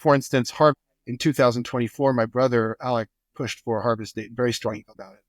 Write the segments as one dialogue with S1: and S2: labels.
S1: For instance, in 2024, my brother, Alec, pushed for a harvest date, very strongly about it.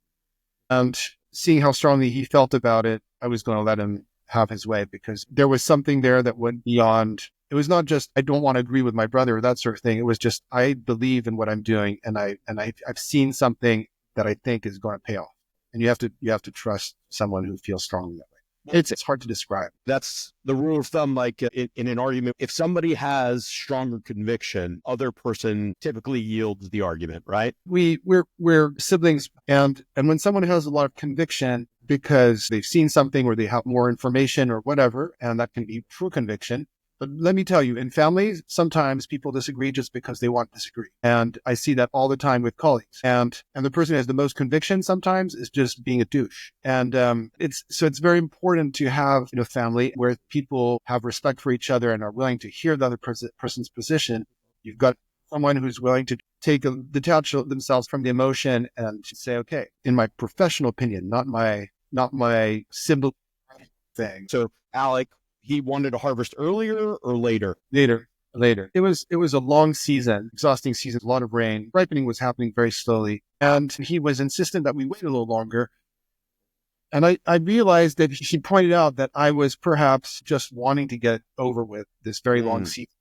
S1: And seeing how strongly he felt about it, I was going to let him have his way because there was something there that went beyond. It was not just, I don't want to agree with my brother or that sort of thing. It was just, I believe in what I'm doing. And I've seen something that I think is going to pay off. And you have to trust someone who feels strongly that way. It's hard to describe.
S2: That's the rule of thumb. Like in an argument, if somebody has stronger conviction, other person typically yields the argument, right?
S1: We're siblings, and when someone has a lot of conviction because they've seen something or they have more information or whatever, and that can be true conviction. But let me tell you, in families, sometimes people disagree just because they want to disagree. And I see that all the time with colleagues. And the person who has the most conviction sometimes is just being a douche. And it's very important to have family where people have respect for each other and are willing to hear the other person's position. You've got someone who's willing to detach themselves from the emotion and say, okay, in my professional opinion, not my symbol thing.
S2: So Alec, he wanted to harvest earlier or later?
S1: Later. It was a long season, exhausting season, a lot of rain. Ripening was happening very slowly. And he was insistent that we wait a little longer. And I realized that he pointed out that I was perhaps just wanting to get over with this very long season,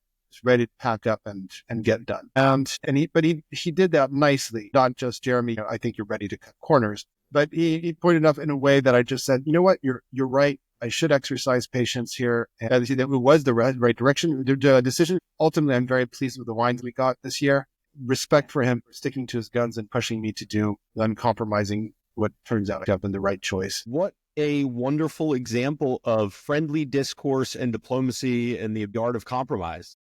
S1: ready to pack up and get done. But he did that nicely, not just, Jeremy, I think you're ready to cut corners. But he pointed out in a way that I just said, you know what, you're right. I should exercise patience here. And that was the right direction, the decision. Ultimately, I'm very pleased with the wines we got this year. Respect for him for sticking to his guns and pushing me to do uncompromising what turns out to have been the right choice.
S2: What a wonderful example of friendly discourse and diplomacy and the art of compromise.